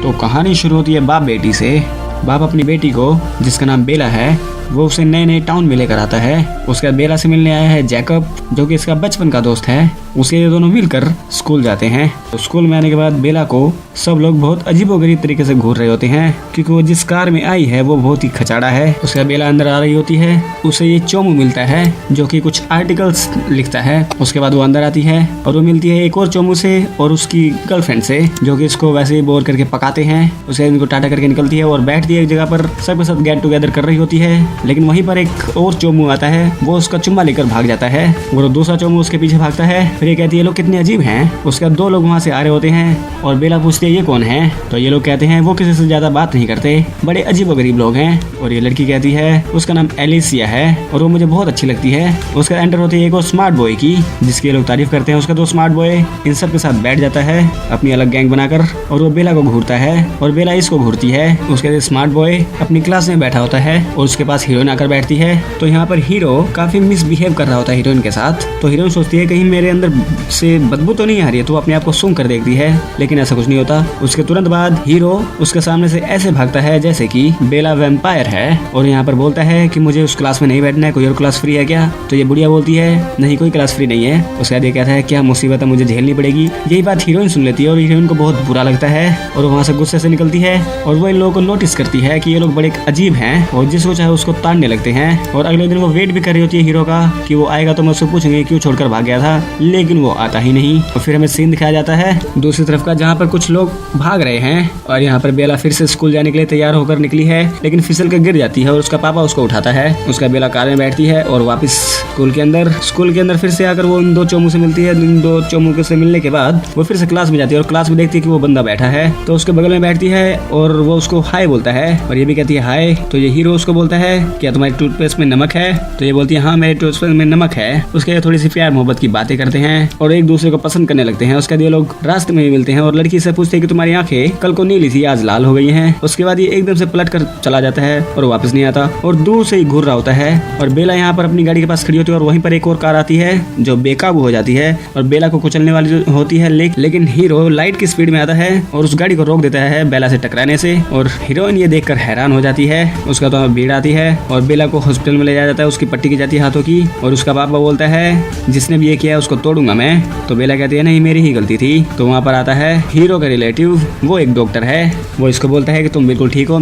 तो कहानी शुरू होती है बाप बेटी से। बाप अपनी बेटी को, जिसका नाम बेला है, वो उसे नए नए टाउन में लेकर आता है। उसके बाद बेला से मिलने आया है जैकब, जो कि इसका बचपन का दोस्त है। उसे ये दोनों मिलकर स्कूल जाते हैं। तो स्कूल में आने के बाद बेला को सब लोग बहुत अजीबोगरीब तरीके से घूर रहे होते हैं, क्योंकि वो जिस कार में आई है वो बहुत ही खचाड़ा है। उसके बाद बेला अंदर आ रही होती है, उसे ये चोमू मिलता है जो कि कुछ आर्टिकल्स लिखता है। उसके बाद वो अंदर आती है और वो मिलती है एक और चोमू से और उसकी गर्लफ्रेंड से, जो कि इसको वैसे ही बोर करके पकाते हैं। उसके बाद इनको टाटा करके निकलती है और बैठती है एक जगह पर, सबके साथ गेट टुगेदर कर रही होती है। लेकिन वहीं पर एक और चोमू आता है, वो उसका चुम्मा लेकर भाग जाता है और दूसरा चोमू उसके पीछे भागता है। फिर ये कहती है लोग कितने अजीब हैं। उसके बाद दो लोग वहाँ से आ रहे होते हैं और बेला पूछती है ये कौन है। तो ये लोग कहते हैं वो किसी से ज्यादा बात नहीं करते, बड़े अजीब गरीब लोग हैं। और ये लड़की कहती है उसका नाम एलिसिया है और वो मुझे बहुत अच्छी लगती है। उसके एंटर होती है एक और स्मार्ट बॉय की, जिसके लोग तारीफ करते हैं। उसका दो स्मार्ट बॉय इन सब के साथ बैठ जाता है अपनी अलग गैंग बनाकर, और वो बेला को घूरता है और बेला इसको घूरती है। उसके स्मार्ट बॉय अपनी क्लास में बैठा होता है और उसके पास हीरोइन आकर बैठती है। तो यहाँ पर हीरो काफी मिसबिहेव कर रहा होता है हीरोइन के साथ। तो हीरोइन सोचती है कहीं मेरे अंदर से बदबू तो नहीं आ रही है, तो अपने आप को सूंघ कर देखती है, लेकिन ऐसा कुछ नहीं होता। उसके तुरंत बाद हीरो उसके सामने से ऐसे भागता है जैसे कि बेला वैम्पायर है, और यहाँ पर बोलता है कि मुझे उस क्लास में नहीं बैठना है, कोई और क्लास फ्री है क्या। तो ये बुढ़िया बोलती है नहीं कोई क्लास फ्री नहीं है। उसके बाद ये कहता है क्या मुसीबत है, मुझे झेलनी पड़ेगी। यही बात हीरोइन सुन लेती है और हीरोइन को बहुत बुरा लगता है और वहाँ से गुस्से से निकलती है। और वो इन लोगों को नोटिस करती है कि ये लोग बड़े अजीब हैं और जिसको चाहे उसको ताड़ने लगते हैं। और अगले दिन वो वेट भी कर रही होती है हीरो का कि वो आएगा तो मैं उससे पूछूंगी क्यों छोड़कर भाग गया था, लेकिन वो आता ही नहीं। और फिर हमें सीन दिखाया जाता है दूसरी तरफ का, जहाँ पर कुछ लोग भाग रहे हैं और यहाँ पर बेला फिर से स्कूल जाने के लिए तैयार होकर निकली है, लेकिन फिसल कर गिर जाती है और उसका पापा उसको उठाता है। उसका बेला कार में बैठती है और वापस स्कूल के अंदर फिर से आकर वो इन दो चोमू से मिलती है। इन दो चोमू से मिलने के बाद वो फिर से क्लास में जाती है और क्लास में देखती है कि वो बंदा बैठा है, तो उसके बगल में बैठती है और वो उसको हाय बोलता है और ये भी कहती है हाय। तो ये हीरो उसको बोलता है क्या तुम्हारी टूथपेस्ट में नमक है। तो ये बोलती है हाँ मेरे टूथपेस्ट में नमक है। उसके थोड़ी सी प्यार मोहब्बत की बातें करते हैं और एक दूसरे को पसंद करने लगते हैं। उसके बाद ये लोग रास्ते में भी मिलते हैं और लड़की से पूछते हैं कि तुम्हारी आंखें कल को नीली थी आज लाल हो गई हैं। उसके बाद ये एकदम से पलट कर चला जाता है और वापस नहीं आता और दूर से ही घूर रहा होता है। और बेला यहाँ पर अपनी गाड़ी के पास खड़ी होती है और वहीं पर एक और कार आती है जो बेकाबू हो जाती है और बेला को कुचलने वाली होती है। लेकिन हीरो लाइट की स्पीड में आता है और उस गाड़ी को रोक देता है बेला से टकराने से। और हीरोइन ये देखकर हैरान हो जाती है। उसका तो भीड़ आती है और बेला को हॉस्पिटल में ले जाया जाता है, उसकी पट्टी की जाती है हाथों की। और उसका पापा बोलता है जिसने भी ये किया है उसको तोड़ूंगा मैं। तो बेला कहती है नहीं मेरी ही गलती थी। तो वहाँ पर आता है हीरो का रिलेटिव, वो एक डॉक्टर है। वो इसको बोलता है कि तुम बिल्कुल ठीक हो,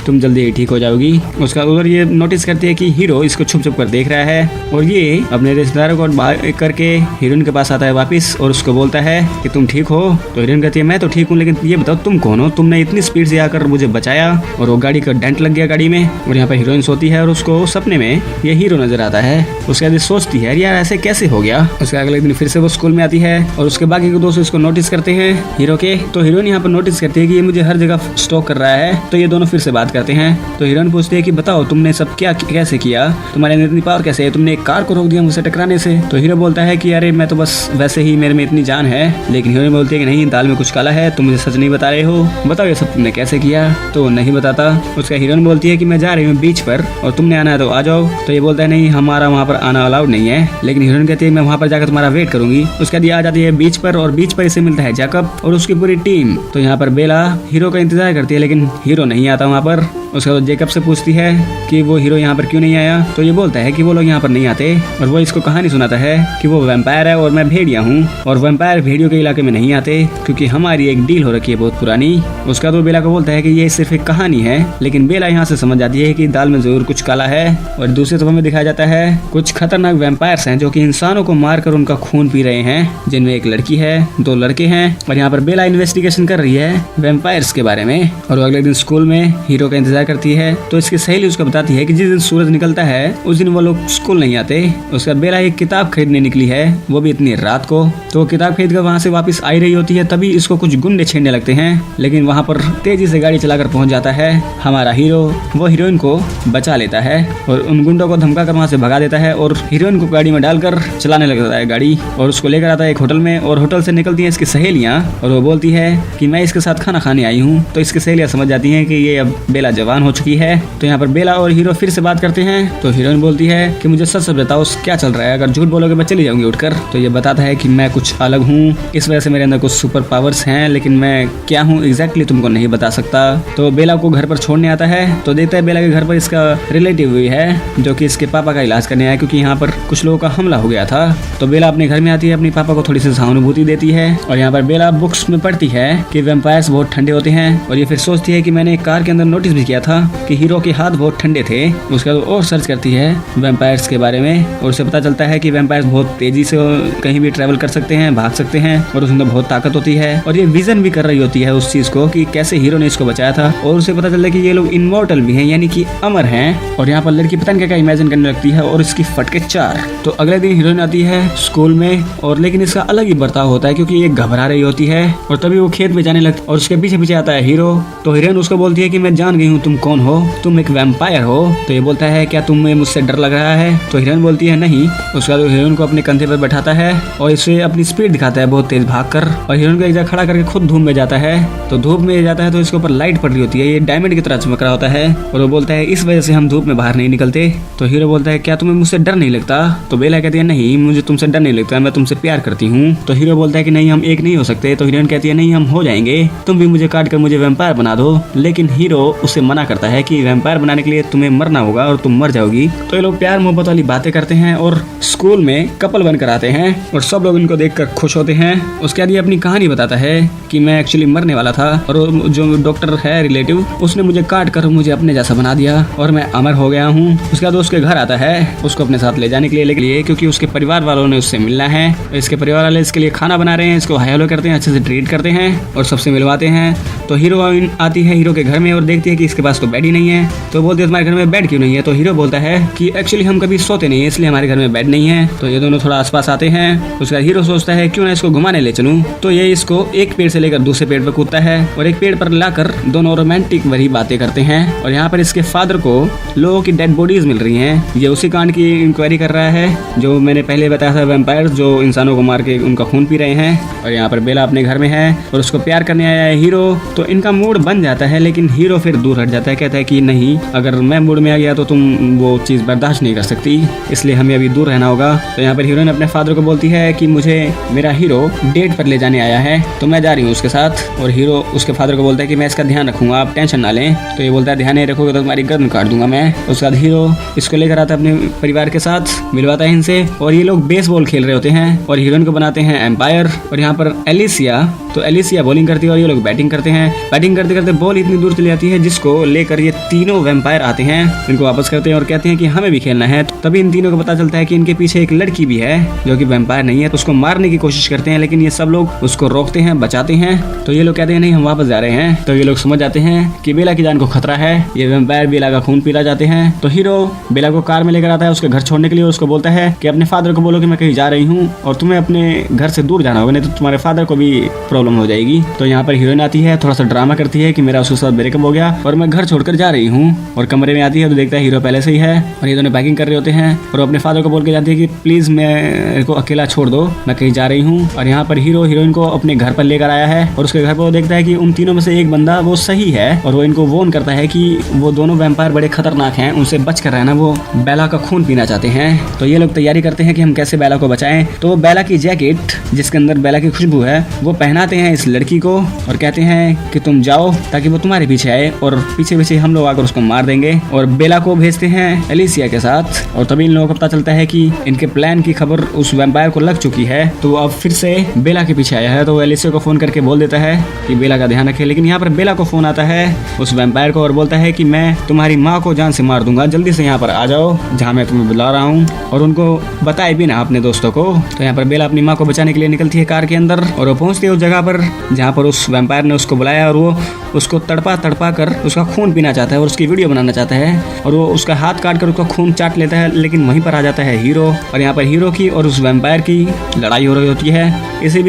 तुम जल्दी ही ठीक हो जाओगी। उसका उधर ये नोटिस करती है कि हीरो इसको छुप छुप कर देख रहा है और ये अपने रिश्तेदारों को बाहर करके हीरोइन के पास आता है वापस और उसको बोलता है कि तुम ठीक हो। तो हीरोइन कहती है मैं तो ठीक हूँ, लेकिन ये बताओ तुम कौन हो, तुमने इतनी स्पीड से आकर मुझे बचाया। और वो गाड़ी का डेंट लग गया गाड़ी में। और यहाँ पर हीरोइन सोती है और उसको सपने में ये हीरो नजर आता है। उसके बाद सोचती है यार ऐसे कैसे हो गया। उसके अगले दिन फिर से वो स्कूल में आती है और उसके बाकी के दोस्त इसको नोटिस करते हैं हीरो के। तो हीरोइन यहाँ पर नोटिस करती है कि ये मुझे हर जगह स्टॉक कर रहा है। तो ये दोनों फिर से बात करते हैं। तो हीरोइन पूछती है कि बताओ तुमने सब क्या कैसे किया, तुम्हारे अंदर इतनी पावर कैसे है, तुमने एक कार को रोक दिया मुझसे टकराने से। तो हीरो बोलता है कि अरे मैं तो बस वैसे ही मेरे में इतनी जान है। लेकिन हीरोइन बोलती है कि नहीं दाल में कुछ काला है, तुम मुझे सच नहीं बता रहे हो, बताओ ये सब तुमने कैसे किया। तो नहीं बताता। उसका हीरोइन बोलती है कि मैं जा रही हूँ बीच पर और तुमने आना है तो आ जाओ। तो ये बोलता है नहीं हमारा वहाँ पर आना अलाउड नहीं है। लेकिन हीरोइन कहती है मैं वहाँ पर जाकर तुम्हारा वेट करूंगी। उसके बाद आ जाती है बीच पर और बीच पर इसे मिलता है जैकब और उसकी पूरी टीम। तो यहाँ पर बेला हीरो का इंतजार करती है लेकिन हीरो नहीं आता वहाँ पर। उसके बाद जैकब से पूछती है कि वो हीरो यहाँ पर क्यों नहीं आया। तो ये बोलता है कि वो लोग यहाँ पर नहीं आते और वो इसको कहानी सुनाता है कि वो वैम्पायर है और मैं भेड़िया हूँ और वैम्पायर भेड़ियों के इलाके में नहीं आते क्योंकि हमारी एक डील हो रखी है बहुत पुरानी। उसका तो बेला को बोलता है कि ये सिर्फ एक कहानी है, लेकिन बेला यहाँ से समझ जाती है कि दाल में जरूर कुछ काला है। और दूसरी तरफ में दिखाया जाता है कुछ खतरनाक वैम्पायर्स हैं जो कि इंसानों को मारकर उनका खून पी रहे हैं, जिनमें एक लड़की है, दो लड़के हैं। और यहाँ पर बेला इन्वेस्टिगेशन कर रही है वैम्पायर्स के बारे में। और अगले दिन स्कूल में हीरो का इंतजार करती है। तो इसकी सहेली उसको बताती है कि जिस दिन सूरज निकलता है उस दिन वो लोग स्कूल नहीं आते। उसका बेला एक किताब खरीदने निकली है, वो भी इतनी रात को। तो किताब खरीद कर वहाँ से वापस आई रही होती है, तभी इसको कुछ गुंडे छेड़ने लगते हैं। लेकिन वहाँ पर तेजी से गाड़ी चलाकर पहुंच जाता है हमारा हीरो। वो हीरोइन को बचा लेता है और उन गुंडों को धमका कर वहाँ से भगा देता है और हीरोइन को गाड़ी में डालकर चलाने लगता है गाड़ी और उसको लेकर आता है एक होटल में। और होटल से निकलती हैं इसकी सहेलियाँ और वो बोलती है कि मैं इसके साथ खाना खाने आई हूँ। तो इसकी सहेलियाँ समझ जाती हैं कि ये अब बेला जवाब जवान हो चुकी है। तो यहाँ पर बेला और हीरो फिर से बात करते हैं। तो हीरोइन बोलती है कि मुझे सच सच बताओ क्या चल रहा है, अगर झूठ बोलोगे मैं चली जाऊंगी उठकर। तो ये बताता है कि मैं कुछ अलग हूँ, इस वजह से मेरे अंदर कुछ सुपर पावर्स हैं, लेकिन मैं क्या हूँ एग्जैक्टली तुमको नहीं बता सकता। तो बेला को घर पर छोड़ने आता है। तो देखता है बेला के घर पर इसका रिलेटिव हुई है जो कि इसके पापा का इलाज करने आया, क्योंकि यहाँ पर कुछ लोगों का हमला हो गया था। तो बेला अपने घर में आती है, अपने पापा को थोड़ी सी सहानुभूति देती है। और यहाँ पर बेला बुक्स में पढ़ती है कि वैम्पायर्स बहुत ठंडे होते हैं। और ये फिर सोचती है कि मैंने एक कार के अंदर नोटिस भी किया था कि हीरो के हाथ बहुत ठंडे थे। उसके बाद और सर्च करती है वैम्पायर्स के बारे में और उसे पता चलता है कि वैम्पायर्स बहुत तेजी से कहीं भी ट्रैवल कर सकते हैं, भाग सकते हैं और उसमें बहुत ताकत होती है। और ये विजन भी कर रही होती है उस चीज को कि कैसे हीरो ने इसको बचाया था। और उसे पता चलता है कि ये लोग इमॉर्टल भी हैं, यानी कि अमर हैं। और यहाँ पर लड़की पता नहीं क्या इमेजिन करने लगती है और इसकी फटके 4। तो अगले दिन हीरोइन आती है स्कूल में, और लेकिन इसका अलग ही बर्ताव होता है क्योंकि ये घबरा रही होती है। और तभी वो खेत में जाने लगता है और उसके पीछे पीछे आता है हीरो। तो हीरोइन उसको बोलती है कि मैं जान गई हूँ तुम कौन हो, तुम एक वैम्पायर हो। तो ये बोलता है क्या तुम्हें मुझसे डर लग रहा है। तो हीरोइन बोलती है नहीं। उसके बाद हीरोइन को अपने कंधे पर बैठाता है और इसे अपनी स्पीड दिखाता है बहुत तेज भागकर। और हीरोइन को एक जगह खड़ा करके खुद धूप में जाता है। तो धूप में जाता है तो इसके ऊपर लाइट पड़ रही होती है, ये डायमंड की तरह चमक रहा होता है। और वो बोलता है इस वजह से हम धूप में बाहर नहीं निकलते। तो हीरो बोलता है क्या तुम्हें मुझसे डर नहीं लगता। तो बेला कहती है नहीं मुझे तुमसे डर नहीं लगता, मैं तुमसे प्यार करती हूँ। तो हीरो बोलता है कि नहीं हम एक नहीं हो सकते। तो हीरोइन कहती है नहीं हम हो जाएंगे, तुम भी मुझे काट कर मुझे वैम्पायर बना दो। लेकिन हीरो उसे मना करता है कि वैम्पायर बनाने के लिए तुम्हें मरना होगा और तुम मर जाओगी। तो ये लोग प्यार मोहब्बत वाली बातें करते हैं और स्कूल में कपल बनकर आते हैं और सब लोग इनको देखकर खुश होते हैं। उसके बाद ये अपनी कहानी बताता है कि मैं एक्चुअली मरने वाला था और जो डॉक्टर है रिलेटिव उसने मुझे काट कर मुझे अपने जैसा बना दिया और मैं अमर हो गया हूँ। उसके बाद उसके घर आता है उसको अपने साथ ले जाने के लिए क्योंकि उसके परिवार वालों ने उससे मिलना है। इसके परिवार वाले इसके लिए खाना बना रहे हैं, इसको हाय हेलो करते हैं, अच्छे से ट्रीट करते हैं और सबसे मिलवाते हैं। तो हीरोइन आती है हीरो के घर में और देखती है कि इसके पास तो बेड ही नहीं है। तो बोलती है तुम्हारे घर में बेड क्यों नहीं है। तो हीरो बोलता है कि एक्चुअली हम कभी सोते नहीं है इसलिए हमारे घर में बेड नहीं है। तो ये दोनों थोड़ा आसपास आते हैं। उसका हीरो सोचता है क्यों ना इसको घुमाने ले चलूं। तो ये इसको एक पेड़ से लेकर दूसरे पेड़ पर कूदता है और एक पेड़ पर लाकर दोनों रोमांटिक भरी बातें करते हैं। और यहाँ पर इसके फादर को लोगों की डेड बॉडीज मिल रही हैं। ये उसी कांड की इंक्वायरी कर रहा है जो मैंने पहले बताया था, वैम्पायर्स जो इंसानों को मार के उनका खून पी रहे हैं। और यहाँ पर बेला अपने घर में है और उसको प्यार करने आया है हीरो। तो इनका मूड बन जाता है लेकिन हीरो फिर दूर हट जाता है, कहता है कि नहीं अगर मैं मूड में आ गया तो तुम वो चीज बर्दाश्त नहीं कर सकती, इसलिए हमें अभी दूर रहना होगा। तो यहाँ पर हीरोइन अपने फादर को बोलती है कि मुझे मेरा हीरो डेट पर ले जाने आया है तो मैं जा रही हूँ उसके साथ। और हीरो उसके फादर को बोलता है कि मैं इसका ध्यान रखूंगा, आप टेंशन ना लें। तो ये बोलता है ध्यान नहीं रखोगे तो तुम्हारी गर्दन काट दूंगा मैं। उसके बाद हीरो इसको लेकर आता है अपने परिवार के साथ, मिलवाता है इनसे और ये लोग बेसबॉल खेल रहे होते हैं और हीरोइन को बनाते हैं एम्पायर। और यहाँ पर एलिसिया बॉलिंग करती है और ये लोग बैटिंग करते हैं। बैटिंग करते करते बॉल इतनी दूर चली जाती है जिसको लेकर ये तीनों वैम्पायर आते हैं, इनको वापस करते हैं और कहते हैं कि हमें भी खेलना है। तभी इन तीनों को पता चलता है कि इनके पीछे एक लड़की भी है जो कि वैम्पायर नहीं है। तो उसको मारने की कोशिश करते हैं लेकिन ये सब लोग उसको रोकते हैं, बचाते हैं। तो ये लोग कहते हैं नहीं हम वापस जा रहे हैं। तो ये लोग समझ जाते हैं कि बेला की जान को खतरा है, ये वैम्पायर बेला का खून पीना जाते हैं। तो हीरो बेला को कार में लेकर आता है उसके घर छोड़ने के लिए। उसको बोलता है कि अपने फादर को बोलो कि मैं कहीं जा रही हूँ और तुम्हें अपने घर से दूर जाना होगा, नहीं तो तुम्हारे फादर को भी प्रॉब्लम हो जाएगी। तो यहाँ पर हीरोइन आती है, थोड़ा सा ड्रामा करती है कि मेरा उसके साथ ब्रेकअप हो गया और मैं घर छोड़कर जा रही हूँ। और कमरे में आती है तो देखता है हीरो पहले से ही है और ये दोनों पैकिंग कर रहे होते हैं और अपने फादर को बोल के जाती है कि प्लीज मेरे को अकेला छोड़ दो, मैं कहीं जा रही हूँ। और यहाँ पर हीरो हीरोइन को अपने घर पर लेकर आया है और उसके घर पर वो देखता है कि उन तीनों में से एक बंदा वो सही है और वो इनको वॉर्न करता है कि वो दोनों वैम्पायर बड़े खतरनाक हैं, उनसे बच कर रहना, वो बेला का खून पीना चाहते हैं। तो ये लोग तैयारी करते हैं कि हम कैसे बेला को बचाएं। तो बेला की जैकेट जिसके अंदर बेला की खुशबू है वो पहनाते हैं इस लड़की को और कहते हैं कि तुम जाओ ताकि वो तुम्हारे पीछे आए और पीछे पीछे हम लोग आकर उसको मार देंगे। और बेला को भेजते हैं एलिसिया के साथ और तभी इन लोगों को पता चलता है कि इनके प्लान की खबर उस वैम्पायर को लग चुकी है। तो वो अब फिर से बेला के पीछे आया है। तो वो एलिसिया को फोन करके बोल देता है कि बेला का ध्यान रखे। लेकिन यहाँ पर बेला को फोन आता है उस वैम्पायर को और बोलता है कि मैं तुम्हारी माँ को जान से मार दूंगा, जल्दी से यहाँ पर आ जाओ जहाँ मैं तुम्हें बुला रहा हूँ। और उनको बताए भी ना अपने दोस्तों को। तो यहाँ पर बेला अपनी माँ को बचाने के लिए निकलती है कार के अंदर और वो पहुंचती है उस जगह पर जहाँ पर उस वैम्पायर ने उसको बुलाया और वो उसको तड़पा कर उसका खून पीना चाहता है और उसकी वीडियो बनाना चाहता है और वो उसका हाथ काट कर उसका खून चाट लेता है। लेकिन वहीं पर आ जाता है हीरो और यहाँ पर हीरो की और उस वैम्पायर की लड़ाई हो रही होती है। इसी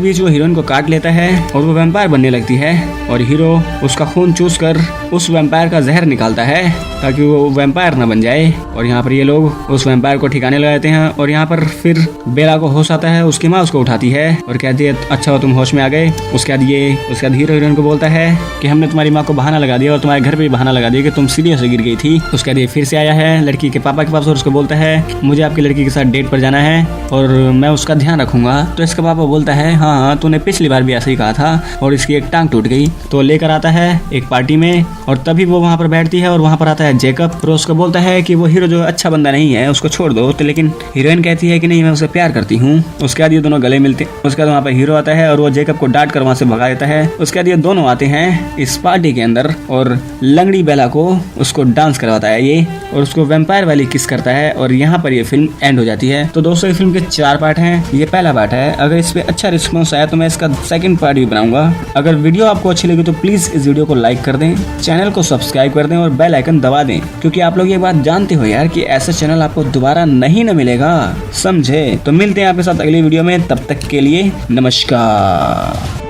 बीच वो हीरोइन को काट लेता है और वो वैम्पायर बनने लगती है और हीरो उसका खून चूस कर उस वैम्पायर का जहर निकालता है ताकि वो वैम्पायर ना बन जाए। और यहाँ पर ये लोग उस वैम्पायर को ठिकाने लगाते हैं और यहाँ पर फिर बेला को होश आता है। उसकी माँ उसको उठाती है और कहती है अच्छा हुआ तुम होश में आ गए। उसके बाद हीरो हीरोइन को बोलता है कि हमने तुम्हारी माँ को बहाना लगा दिया और तुम्हारे घर पे भी बहाना लगा दिया कि तुम सीढ़ियों से गिर गई थी। उसके बाद ये फिर से आया है लड़की के पापा के पास और उसको बोलता है मुझे आपकी लड़की के साथ डेट पर जाना है और मैं उसका ध्यान रखूंगा। तो इसका पापा बोलता है हाँ तूने पिछली बार भी ऐसे ही कहा था और इसकी एक टांग टूट गई। तो लेकर आता है एक पार्टी में और तभी वो वहाँ पर बैठती है और वहाँ पर आता है जेकब और उसको बोलता है कि वो हीरो जो अच्छा बंदा नहीं है उसको छोड़ दो। तो लेकिन हीरोइन कहती है कि नहीं मैं उसे प्यार करती हूँ। उसके बाद ये दोनों गले मिलते हैं। उसके बाद वहाँ पर हीरो आता है और वो जेकब को डांट कर वहाँ से भगा देता है। उसके बाद ये दोनों आते हैं इस पार्टी के अंदर और लंगड़ी बेला को उसको डांस करवाता है ये और उसको वैम्पायर वाली किस करता है और यहाँ पर ये फिल्म एंड हो जाती है। तो दोस्तों इस फिल्म के 4 पार्ट हैं। ये पहला पार्ट है। अगर इस पे अच्छा रिस्पॉन्स आया तो मैं इसका सेकंड पार्ट भी बनाऊंगा। अगर वीडियो आपको अच्छी लगी तो प्लीज इस वीडियो को लाइक कर दें, चैनल को सब्सक्राइब कर दें और बेल आइकन दबा दें, क्योंकि आप लोग ये बात जानते हो यार कि ऐसा चैनल आपको दोबारा नहीं न मिलेगा, समझे। तो मिलते हैं आपके साथ अगली वीडियो में, तब तक के लिए नमस्कार।